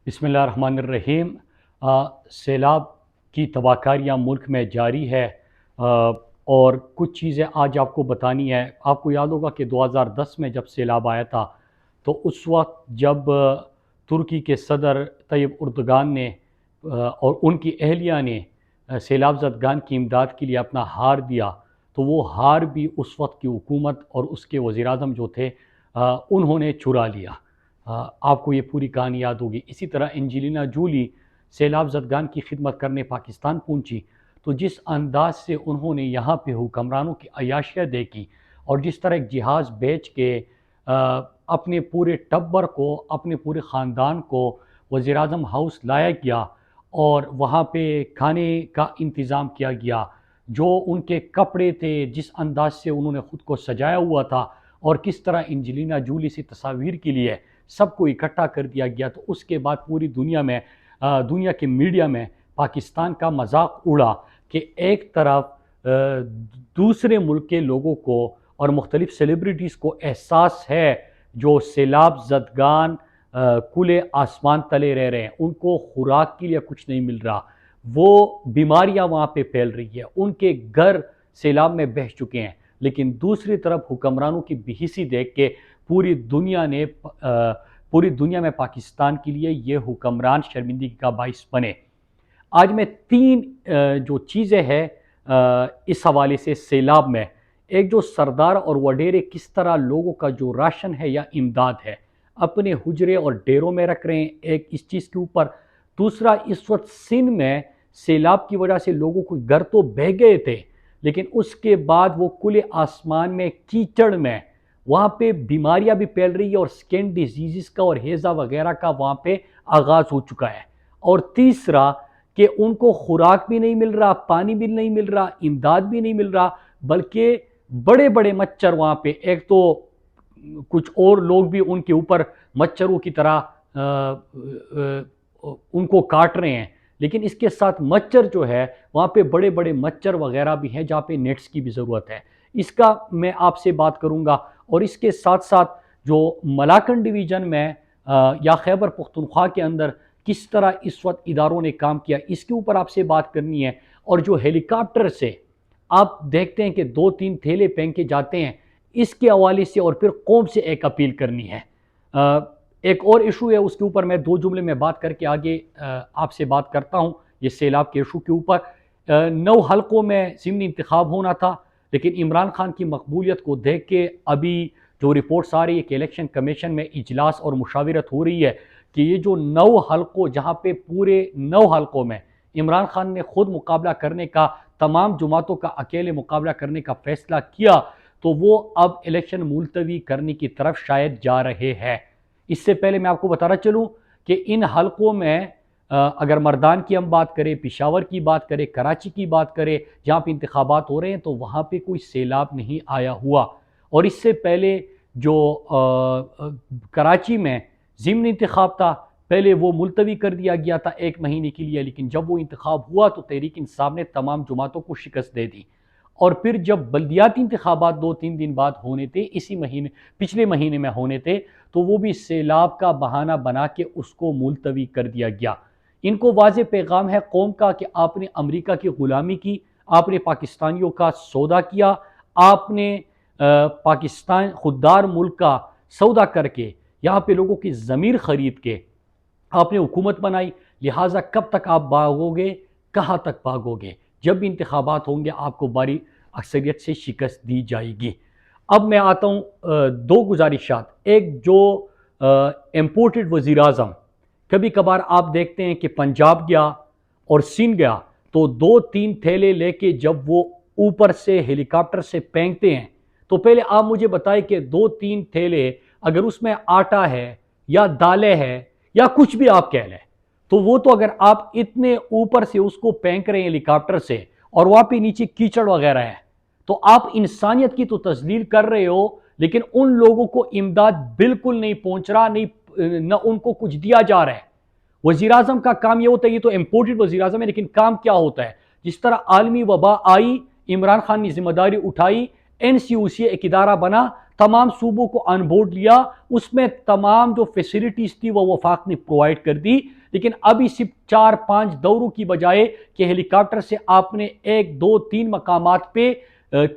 بسم اللہ الرحمن الرحیم۔ سیلاب کی تباہ کاریاں ملک میں جاری ہے، اور کچھ چیزیں آج آپ کو بتانی ہے۔ آپ کو یاد ہوگا کہ 2010 میں جب سیلاب آیا تھا تو اس وقت جب ترکی کے صدر طیب اردگان نے اور ان کی اہلیہ نے سیلاب زدگان کی امداد کے لیے اپنا ہار دیا، تو وہ ہار بھی اس وقت کی حکومت اور اس کے وزیر اعظم جو تھے انہوں نے چرا لیا۔ آپ کو یہ پوری کہانی یاد ہوگی۔ اسی طرح انجلینا جولی سیلاب زدگان کی خدمت کرنے پاکستان پہنچی، تو جس انداز سے انہوں نے یہاں پہ حکمرانوں کی عیاشیاں دیکھی اور جس طرح ایک جہاز بیچ کے اپنے پورے ٹبر کو، اپنے پورے خاندان کو وزیر اعظم ہاؤس لایا گیا اور وہاں پہ کھانے کا انتظام کیا گیا، جو ان کے کپڑے تھے، جس انداز سے انہوں نے خود کو سجایا ہوا تھا، اور کس طرح انجلینا جولی سے تصاویر کے لیے سب کو اکٹھا کر دیا گیا، تو اس کے بعد پوری دنیا میں دنیا کے میڈیا میں پاکستان کا مذاق اڑا کہ ایک طرف دوسرے ملک کے لوگوں کو اور مختلف سیلیبریٹیز کو احساس ہے جو سیلاب زدگان کھلے آسمان تلے رہ رہے ہیں، ان کو خوراک کے لیے کچھ نہیں مل رہا، وہ بیماریاں وہاں پہ پھیل رہی ہے، ان کے گھر سیلاب میں بہہ چکے ہیں، لیکن دوسری طرف حکمرانوں کی بے حسی دیکھ کے پوری دنیا میں پاکستان کے لیے یہ حکمران شرمندگی کا باعث بنے۔ آج میں تین جو چیزیں ہیں اس حوالے سے سیلاب میں، ایک جو سردار اور وڈیرے کس طرح لوگوں کا جو راشن ہے یا امداد ہے اپنے حجرے اور ڈیروں میں رکھ رہے ہیں، ایک اس چیز کے اوپر۔ دوسرا، اس وقت سندھ میں سیلاب کی وجہ سے لوگوں کو گھر تو بہہ گئے تھے، لیکن اس کے بعد وہ کھلے آسمان میں کیچڑ میں وہاں پہ بیماریاں بھی پھیل رہی ہے اور سکن ڈیزیزز کا اور ہیزا وغیرہ کا وہاں پہ آغاز ہو چکا ہے۔ اور تیسرا کہ ان کو خوراک بھی نہیں مل رہا، پانی بھی نہیں مل رہا، امداد بھی نہیں مل رہا، بلکہ بڑے بڑے مچھر وہاں پہ، ایک تو کچھ اور لوگ بھی ان کے اوپر مچھروں کی طرح ان کو کاٹ رہے ہیں، لیکن اس کے ساتھ مچھر جو ہے وہاں پہ بڑے بڑے مچھر وغیرہ بھی ہیں جہاں پہ نیٹس کی بھی ضرورت ہے۔ اس کا میں آپ سے بات کروں گا، اور اس کے ساتھ ساتھ جو ملاکنڈ ڈویژن میں یا خیبر پختونخوا کے اندر کس طرح اس وقت اداروں نے کام کیا، اس کے اوپر آپ سے بات کرنی ہے۔ اور جو ہیلی کاپٹر سے آپ دیکھتے ہیں کہ 2-3 تھیلے پھینک کے جاتے ہیں، اس کے حوالے سے اور پھر قوم سے ایک اپیل کرنی ہے۔ ایک اور ایشو ہے، اس کے اوپر میں 2 جملے میں بات کر کے آگے آپ سے بات کرتا ہوں، یہ سیلاب کے ایشو کے اوپر۔ 9 حلقوں میں ضمنی انتخاب ہونا تھا، لیکن عمران خان کی مقبولیت کو دیکھ کے ابھی جو رپورٹس آ رہی ہے کہ الیکشن کمیشن میں اجلاس اور مشاورت ہو رہی ہے کہ یہ جو 9 حلقوں، جہاں پہ پورے 9 حلقوں میں عمران خان نے خود مقابلہ کرنے کا، تمام جماعتوں کا اکیلے مقابلہ کرنے کا فیصلہ کیا، تو وہ اب الیکشن ملتوی کرنے کی طرف شاید جا رہے ہیں۔ اس سے پہلے میں آپ کو بتانا چلوں کہ ان حلقوں میں اگر مردان کی ہم بات کریں، پشاور کی بات کریں، کراچی کی بات کریں، جہاں پہ انتخابات ہو رہے ہیں، تو وہاں پہ کوئی سیلاب نہیں آیا ہوا۔ اور اس سے پہلے جو کراچی میں ضمنی انتخاب تھا، پہلے وہ ملتوی کر دیا گیا تھا 1 مہینے کے لیے، لیکن جب وہ انتخاب ہوا تو تحریک انصاف نے تمام جماعتوں کو شکست دے دی۔ اور پھر جب بلدیاتی انتخابات 2-3 دن بعد ہونے تھے، پچھلے مہینے میں ہونے تھے، تو وہ بھی سیلاب کا بہانہ بنا کے اس کو ملتوی کر دیا گیا۔ ان کو واضح پیغام ہے قوم کا کہ آپ نے امریکہ کی غلامی کی، آپ نے پاکستانیوں کا سودا کیا، آپ نے پاکستان خوددار ملک کا سودا کر کے یہاں پہ لوگوں کی ضمیر خرید کے آپ نے حکومت بنائی، لہٰذا کب تک آپ بھاگو گے، کہاں تک بھاگو گے؟ جب بھی انتخابات ہوں گے آپ کو باری اکثریت سے شکست دی جائے گی۔ اب میں آتا ہوں 2 گزارشات۔ ایک جو امپورٹڈ وزیر اعظم، کبھی کبھار آپ دیکھتے ہیں کہ پنجاب گیا اور سندھ گیا تو 2-3 تھیلے لے کے جب وہ اوپر سے ہیلی کاپٹر سے پھینکتے ہیں، تو پہلے آپ مجھے بتائیں کہ 2-3 تھیلے اگر اس میں آٹا ہے یا دالیں ہے یا کچھ بھی آپ کہہ لیں، تو وہ تو اگر آپ اتنے اوپر سے اس کو پھینک رہے ہیں ہیلی کاپٹر سے اور وہاں پہ نیچے کیچڑ وغیرہ ہے، تو آپ انسانیت کی تو تذلیل کر رہے ہو، لیکن ان لوگوں کو امداد بالکل نہیں پہنچ رہا، نہ ان کو کچھ دیا جا رہا ہے۔ وزیر اعظم کا کام یہ ہوتا ہے، یہ تو امپورٹڈ وزیر اعظم ہے، لیکن کام کیا ہوتا ہے؟ جس طرح عالمی وبا آئی، عمران خان نے ذمہ داری اٹھائی، NCOC ایک ادارہ بنا تمام صوبوں کو آن بورڈ لیا، اس میں تمام جو فیسلٹیز تھی وہ وفاق نے پرووائڈ کر دی، لیکن ابھی صرف 4-5 دوروں کی بجائے کہ ہیلی کاپٹر سے آپ نے 1-2-3 مقامات پہ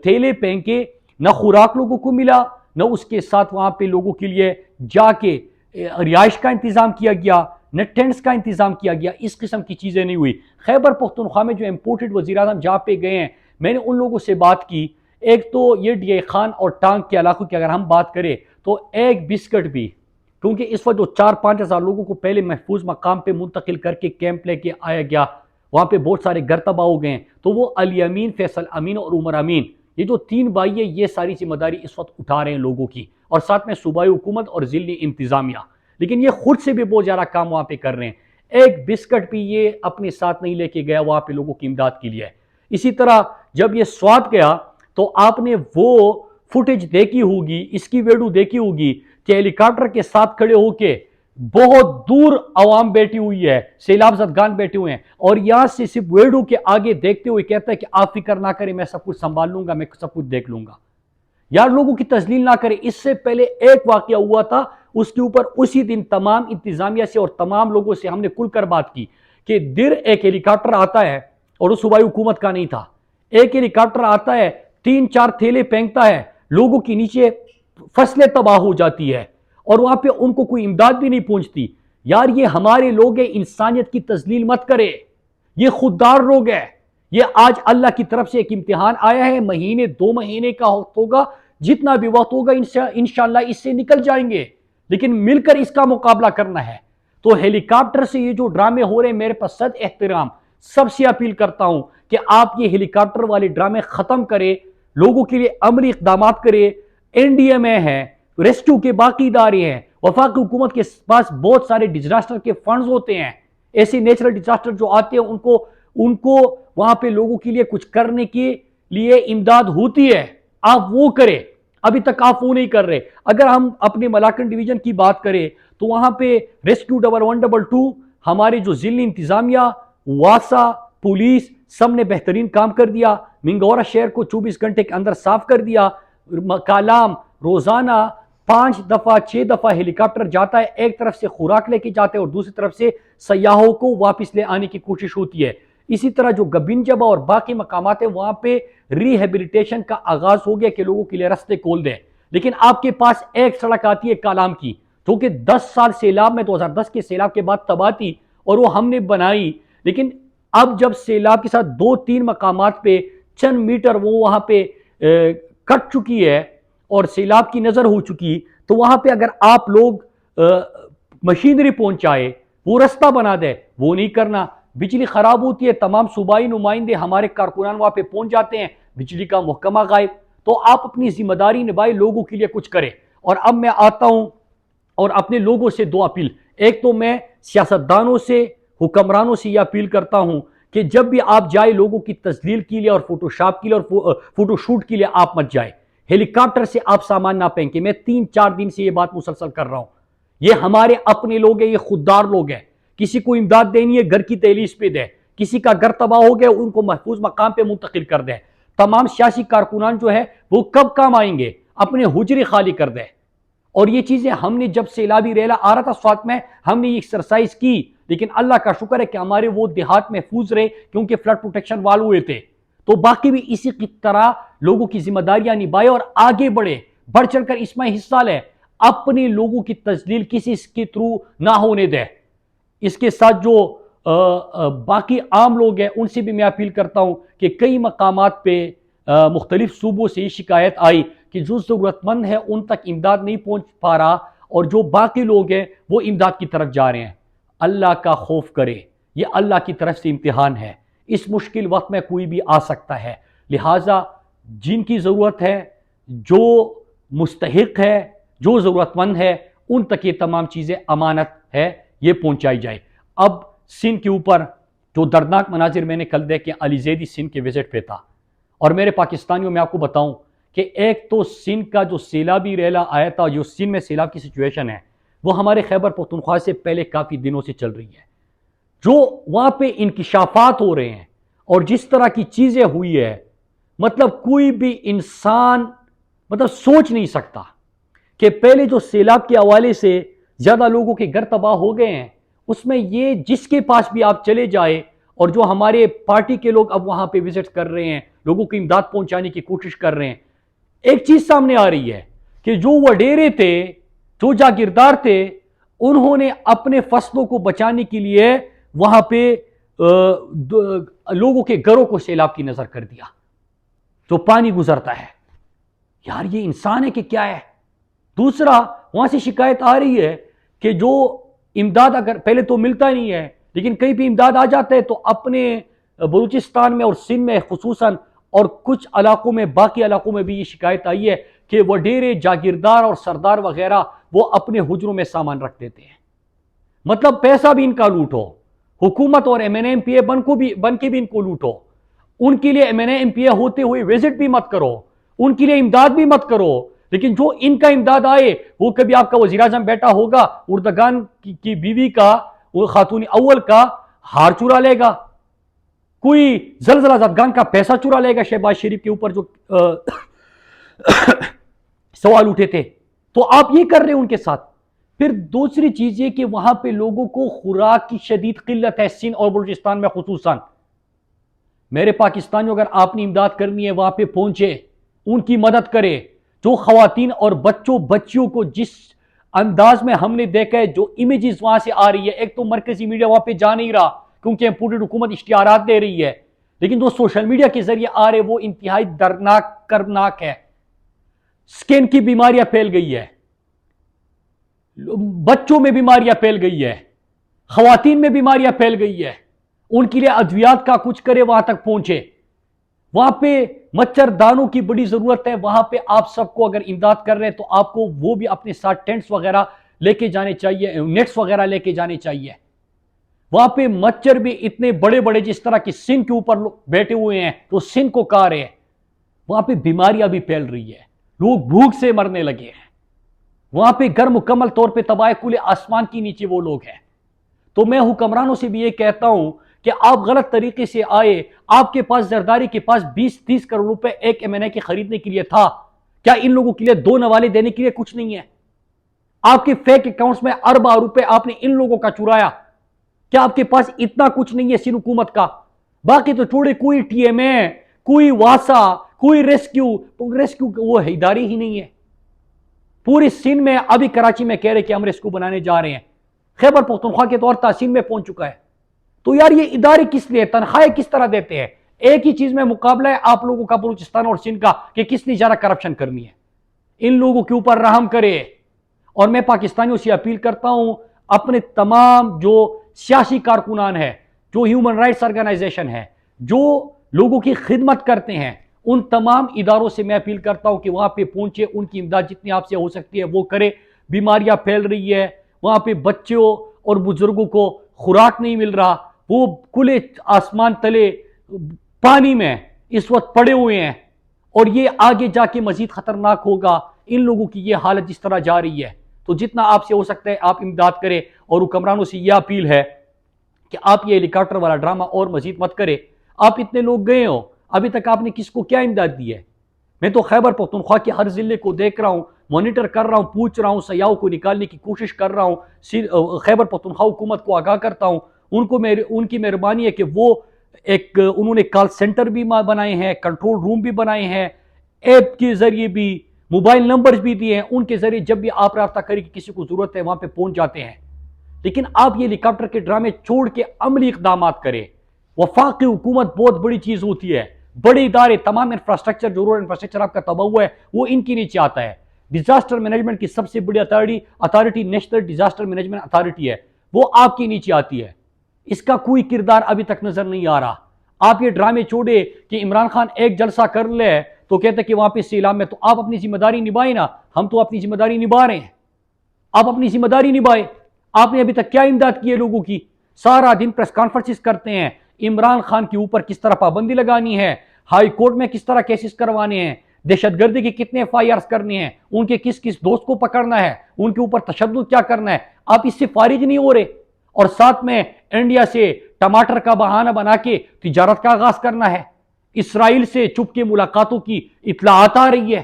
تھیلے پھینکے، نہ خوراک لوگوں کو ملا، نہ اس کے ساتھ وہاں پہ لوگوں کے لیے جا کے رہائش کا انتظام کیا گیا، نہ ٹینٹس کا انتظام کیا گیا، اس قسم کی چیزیں نہیں ہوئی۔ خیبر پختونخوا میں جو امپورٹڈ وزیر اعظم جہاں پہ گئے ہیں، میں نے ان لوگوں سے بات کی، ایک تو یہ ڈی اے خان اور ٹانگ کے علاقوں کی اگر ہم بات کریں تو ایک بسکٹ بھی، کیونکہ اس وقت جو 4-5 ہزار لوگوں کو پہلے محفوظ مقام پہ منتقل کر کے کیمپ لے کے آیا گیا، وہاں پہ بہت سارے گھر تباہ ہو گئے ہیں، تو وہ علی امین، فیصل امین اور عمر امین، یہ جو 3 بھائی ہیں، یہ ساری ذمہ داری اس وقت اٹھا رہے ہیں لوگوں کی، اور ساتھ میں صوبائی حکومت اور ضلعی انتظامیہ، لیکن یہ خود سے بھی بہت زیادہ کام وہاں پہ کر رہے ہیں۔ ایک بسکٹ بھی یہ اپنے ساتھ نہیں لے کے گیا وہاں پہ لوگوں کی امداد کے لیے۔ اسی طرح جب یہ سوات گیا تو آپ نے وہ فوٹیج دیکھی ہوگی، اس کی ویڈیو دیکھی ہوگی کہ ہیلی کاپٹر کے ساتھ کھڑے ہو کے بہت دور عوام بیٹھی ہوئی ہے، سیلاب زدگان بیٹھے ہوئے ہیں، اور یہاں سے صرف ویڈیو کے آگے دیکھتے ہوئے کہتا ہے کہ آپ فکر نہ کریں، میں سب کچھ سنبھال لوں گا، میں سب کچھ دیکھ لوں گا۔ یار لوگوں کی تذلیل نہ کریں۔ اس سے پہلے ایک واقعہ ہوا تھا، اس کے اوپر اسی دن تمام انتظامیہ سے اور تمام لوگوں سے ہم نے کھل کر بات کی کہ ایک ہیلی کاپٹر آتا ہے، اور وہ صوبائی حکومت کا نہیں تھا، ایک ہیلی کاپٹر آتا ہے، 3-4 تھیلے پھینکتا ہے، لوگوں کی نیچے فصلیں تباہ ہو جاتی ہے، اور وہاں پہ ان کو کوئی امداد بھی نہیں پہنچتی۔ یار یہ ہمارے لوگ ہیں، انسانیت کی تذلیل مت کرے، یہ خوددار لوگ ہیں۔ یہ آج اللہ کی طرف سے ایک امتحان آیا ہے، مہینے 2 مہینے کا وقت ہوگا، جتنا بھی وقت ہوگا انشاءاللہ اس سے نکل جائیں گے، لیکن مل کر اس کا مقابلہ کرنا ہے۔ تو ہیلی کاپٹر سے یہ جو ڈرامے ہو رہے ہیں، میرے پاس صد احترام، سب سے اپیل کرتا ہوں کہ آپ یہ ہیلی کاپٹر والے ڈرامے ختم کریں، لوگوں کے لیے عملی اقدامات کریں۔ این ڈی ایم اے ہے، ریسکیو کے باقی ادارے ہیں، وفاقی حکومت کے پاس بہت سارے ڈیزاسٹر کے فنڈز ہوتے ہیں، ایسے نیچرل ڈیزاسٹر جو آتے ہیں ان کو وہاں پہ لوگوں کے لیے کچھ کرنے کے لیے امداد ہوتی ہے، آپ وہ کریں۔ ابھی تک آپ وہ نہیں کر رہے۔ اگر ہم اپنے ملاکنڈ ڈویژن کی بات کریں تو وہاں پہ ریسکیو 1122 ہمارے جو ضلعی انتظامیہ، واسا، پولیس سب نے بہترین کام کر دیا، منگورا شہر کو 24 گھنٹے کے اندر صاف کر دیا۔ کالام روزانہ 5 دفعہ 6 دفعہ ہیلی کاپٹر جاتا ہے، ایک طرف سے خوراک لے کے جاتے ہیں اور دوسری طرف سے سیاحوں کو واپس لے آنے کی کوشش ہوتی ہے۔ اسی طرح جو گبنجبا اور باقی مقامات ہیں وہاں پہ ریہیبلیٹیشن کا آغاز ہو گیا کہ لوگوں کے لیے رستے کھول دیں، لیکن آپ کے پاس ایک سڑک آتی ہے کالام کی، جو کہ 10 سال سیلاب میں 2010 کے سیلاب کے بعد تباہ تھی، اور وہ ہم نے بنائی، لیکن اب جب سیلاب کے ساتھ 2-3 مقامات پہ چند میٹر وہ وہاں پہ کٹ چکی ہے اور سیلاب کی نظر ہو چکی، تو وہاں پہ اگر آپ لوگ مشینری پہنچائے، وہ رستہ بنا دے، وہ نہیں کرنا۔ بجلی خراب ہوتی ہے، تمام صوبائی نمائندے ہمارے کارکنان وہاں پہ پہنچ جاتے ہیں، بجلی کا محکمہ غائب۔ تو آپ اپنی ذمہ داری نبھائے، لوگوں کے لیے کچھ کریں۔ اور اب میں آتا ہوں اور اپنے لوگوں سے 2 اپیل۔ ایک تو میں سیاستدانوں سے، حکمرانوں سے یہ اپیل کرتا ہوں کہ جب بھی آپ جائے لوگوں کی تذلیل کے لیے اور فوٹو شاپ کے لیے اور فوٹو شوٹ کے لیے آپ مت جائے، ہیلی کاپٹر سے آپ سامان نہ پھینکیں۔ میں 3-4 دن سے یہ بات مسلسل کر رہا ہوں، یہ ہمارے اپنے لوگ ہیں، یہ خوددار لوگ ہیں۔ کسی کو امداد دینی ہے، گھر کی دہلیز پہ دیں، کسی کا گھر تباہ ہو گیا ان کو محفوظ مقام پہ منتقل کر دیں۔ تمام سیاسی کارکنان جو ہے وہ کب کام آئیں گے، اپنے حجرے خالی کر دیں۔ اور یہ چیزیں ہم نے جب سیلابی ریلا آ رہا تھا سوات میں، ہم نے یہ ایکسرسائز کی، لیکن اللہ کا شکر ہے کہ ہمارے وہ دیہات محفوظ رہے کیونکہ فلڈ پروٹیکشن وال ہوئے تھے۔ تو باقی بھی اسی کی طرح لوگوں کی ذمہ داریاں نبھائے اور آگے بڑھے، بڑھ چڑھ کر اس میں حصہ لیں، اپنے لوگوں کی تذلیل کسی کے تھرو نہ ہونے دیں۔ اس کے ساتھ جو باقی عام لوگ ہیں ان سے بھی میں اپیل کرتا ہوں کہ کئی مقامات پہ مختلف صوبوں سے یہ شکایت آئی کہ جو ضرورت مند ہے ان تک امداد نہیں پہنچ پا رہا، اور جو باقی لوگ ہیں وہ امداد کی طرف جا رہے ہیں۔ اللہ کا خوف کرے، یہ اللہ کی طرف سے امتحان ہے، اس مشکل وقت میں کوئی بھی آ سکتا ہے، لہٰذا جن کی ضرورت ہے، جو مستحق ہے، جو ضرورت مند ہے، ان تک یہ تمام چیزیں امانت ہے، یہ پہنچائی جائے۔ اب سندھ کے اوپر جو دردناک مناظر میں نے کل دیکھے، علی زیدی سندھ کے وزٹ پہ تھا، اور میرے پاکستانیوں میں آپ کو بتاؤں کہ ایک تو سندھ کا جو سیلابی ریلا آیا تھا، جو سندھ میں سیلاب کی سچویشن ہے وہ ہمارے خیبر پختونخوا سے پہلے کافی دنوں سے چل رہی ہے، جو وہاں پہ انکشافات ہو رہے ہیں اور جس طرح کی چیزیں ہوئی ہے، مطلب کوئی بھی انسان سوچ نہیں سکتا۔ کہ پہلے جو سیلاب کے حوالے سے زیادہ لوگوں کے گھر تباہ ہو گئے ہیں، اس میں یہ جس کے پاس بھی آپ چلے جائے، اور جو ہمارے پارٹی کے لوگ اب وہاں پہ وزٹ کر رہے ہیں، لوگوں کی امداد پہنچانے کی کوشش کر رہے ہیں، ایک چیز سامنے آ رہی ہے کہ جو وڈیرے تھے، جو جاگیردار تھے، انہوں نے اپنے فصلوں کو بچانے کے لیے وہاں پہ لوگوں کے گھروں کو سیلاب کی نظر کر دیا، جو پانی گزرتا ہے۔ یار یہ انسان ہے کہ کیا ہے؟ دوسرا، وہاں سے شکایت آ رہی ہے کہ جو امداد اگر پہلے تو ملتا نہیں ہے، لیکن کہیں بھی امداد آ جاتا ہے تو اپنے بلوچستان میں اور سندھ میں خصوصاً اور کچھ علاقوں میں، باقی علاقوں میں بھی یہ شکایت آئی ہے کہ وڈیرے، جاگیردار اور سردار وغیرہ وہ اپنے حجروں میں سامان رکھ دیتے ہیں۔ مطلب پیسہ بھی ان کا لوٹو، حکومت اور M N A M P A بن کے بھی ان کو لوٹو، ان کے لیے M N A M P A ہوتے ہوئے وزٹ بھی مت کرو، ان کے لیے امداد بھی مت کرو، لیکن جو ان کا امداد آئے وہ کبھی آپ کا وزیر اعظم بیٹا ہوگا، اردگان کی بیوی کا، وہ خاتون اول کا ہار چرا لے گا، کوئی زلزلہ زدگان کا پیسہ چرا لے گا، شہباز شریف کے اوپر جو سوال اٹھے تھے، تو آپ یہ کر رہے ہیں ان کے ساتھ۔ پھر دوسری چیز یہ کہ وہاں پہ لوگوں کو خوراک کی شدید قلت ہے، سندھ اور بلوچستان میں خصوصاً۔ میرے پاکستانیوں، اگر آپ نے امداد کرنی ہے وہاں پہ پہنچے، ان کی مدد کرے۔ جو خواتین اور بچیوں کو جس انداز میں ہم نے دیکھا ہے، جو امیجز وہاں سے آ رہی ہے، ایک تو مرکزی میڈیا وہاں پہ جا نہیں رہا کیونکہ پوری حکومت اشتہارات دے رہی ہے، لیکن جو سوشل میڈیا کے ذریعے آ رہے وہ انتہائی دردناک، کربناک ہے۔ سکن کی بیماریاں پھیل گئی ہے، بچوں میں بیماریاں پھیل گئی ہے، خواتین میں بیماریاں پھیل گئی ہے، ان کے لیے ادویات کا کچھ کرے، وہاں تک پہنچے۔ وہاں پہ مچھر دانوں کی بڑی ضرورت ہے، وہاں پہ آپ سب کو اگر امداد کر رہے ہیں تو آپ کو وہ بھی اپنے ساتھ ٹینٹس وغیرہ لے کے جانے چاہیے، نیٹس وغیرہ لے کے جانے چاہیے۔ وہاں پہ مچھر بھی اتنے بڑے بڑے جس طرح کی سندھ کے اوپر بیٹھے ہوئے ہیں تو سندھ کو کھا رہے ہیں، وہاں پہ بیماریاں بھی پھیل رہی ہے، لوگ بھوک سے مرنے لگے ہیں، وہاں پہ گھر مکمل طور پہ تباہ، کھلے آسمان کے نیچے وہ لوگ ہیں۔ تو میں حکمرانوں سے بھی یہ کہتا ہوں کہ آپ غلط طریقے سے آئے، آپ کے پاس زرداری کے پاس 20-30 کروڑ روپے ایک ایم این اے کے خریدنے کے لیے تھا، کیا ان لوگوں کے لیے 2 نوالے دینے کے لیے کچھ نہیں ہے؟ آپ کے فیک اکاؤنٹس میں ارباں روپے آپ نے ان لوگوں کا چرایا، کیا آپ کے پاس اتنا کچھ نہیں ہے سندھ حکومت کا؟ باقی تو چھوڑے، کوئی ٹی ایم اے، کوئی واسا، کوئی ریسکیو وہ ادارے ہی نہیں ہے پوری سندھ میں۔ ابھی کراچی میں کہہ رہے کہ ہم ریسکیو بنانے جا رہے ہیں، خیبر پختونخوا کے طور تحسین میں پہنچ چکا ہے۔ تو یار یہ ادارے کس لیے، تنخواہیں کس طرح دیتے ہیں؟ ایک ہی چیز میں مقابلہ ہے آپ لوگوں کا بلوچستان اور سندھ کا کہ کس نے زیادہ کرپشن کرنی ہے۔ ان لوگوں کے اوپر رحم کرے۔ اور میں پاکستانیوں سے اپیل کرتا ہوں، اپنے تمام جو سیاسی کارکنان ہیں، جو ہیومن رائٹس آرگنائزیشن ہے، جو لوگوں کی خدمت کرتے ہیں، ان تمام اداروں سے میں اپیل کرتا ہوں کہ وہاں پہ پہنچے، ان کی امداد جتنی آپ سے ہو سکتی ہے وہ کرے۔ بیماریاں پھیل رہی ہے، وہاں پہ بچوں اور بزرگوں کو خوراک نہیں مل رہا، وہ کھلے آسمان تلے پانی میں اس وقت پڑے ہوئے ہیں، اور یہ آگے جا کے مزید خطرناک ہوگا۔ ان لوگوں کی یہ حالت جس طرح جا رہی ہے، تو جتنا آپ سے ہو سکتا ہے آپ امداد کریں، اور حکمرانوں سے یہ اپیل ہے کہ آپ یہ ہیلی کاپٹر والا ڈرامہ اور مزید مت کریں۔ آپ اتنے لوگ گئے ہو، ابھی تک آپ نے کس کو کیا امداد دی ہے؟ میں تو خیبر پختونخوا کے ہر ضلع کو دیکھ رہا ہوں، مانیٹر کر رہا ہوں، پوچھ رہا ہوں، سیاحوں کو نکالنے کی کوشش کر رہا ہوں، خیبر پختونخوا حکومت کو آگاہ کرتا ہوں۔ ان کی مہربانی ہے کہ وہ انہوں نے کال سینٹر بھی بنائے ہیں، کنٹرول روم بھی بنائے ہیں، ایپ کے ذریعے بھی، موبائل نمبرز بھی دیے ہیں، ان کے ذریعے جب بھی آپ رابطہ کریں کہ کسی کو ضرورت ہے وہاں پہ پہنچ جاتے ہیں۔ لیکن آپ یہ ہیلی کاپٹر کے ڈرامے چھوڑ کے عملی اقدامات کریں۔ وفاقی حکومت بہت بڑی چیز ہوتی ہے، بڑے ادارے، تمام انفراسٹرکچر، جو رول انفراسٹرکچر آپ کا تباہ ہوا ہے وہ ان کے نیچے آتا ہے۔ ڈیزاسٹر مینجمنٹ کی سب سے بڑی authority national disaster management authority ہے، وہ آپ کے نیچے آتی ہے۔ اس کا کوئی کردار ابھی تک نظر نہیں آ رہا۔ آپ یہ ڈرامے چھوڑے کہ عمران خان ایک جلسہ کر لے تو کہتے کہ وہاں پہ سیلاب میں، تو آپ اپنی ذمہ داری نبھائیں نا۔ ہم تو اپنی ذمہ داری نبھا رہے ہیں، آپ اپنی ذمہ داری نبھائیں۔ آپ نے ابھی تک کیا امداد کی ہے لوگوں کی؟ سارا دن پریس کانفرنسز کرتے ہیں، عمران خان کے اوپر کس طرح پابندی لگانی ہے، ہائی کورٹ میں کس طرح کیسز کروانے ہیں، دہشت گردی کے کتنے ایف آئی آرز کرنے ہیں، ان کے کس کس دوست کو پکڑنا ہے، ان کے اوپر تشدد کیا کرنا ہے۔ آپ اس سے فارغ نہیں ہو رہے، اور ساتھ میں انڈیا سے ٹماٹر کا بہانہ بنا کے تجارت کا آغاز کرنا ہے۔ اسرائیل سے چپ کے ملاقاتوں کی اطلاعات آ رہی ہے۔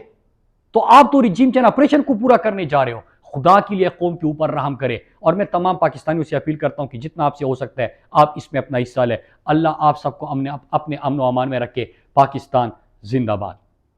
تو آپ تو ریجیم چین آپریشن کو پورا کرنے جا رہے ہو. خدا کے لیے قوم کے اوپر رحم کرے. اور میں تمام پاکستانیوں سے اپیل کرتا ہوں کہ جتنا آپ سے ہو سکتا ہے آپ اس میں اپنا حصہ لیں. اللہ آپ سب کو اپنے امن و امان میں رکھے. پاکستان زندہ باد.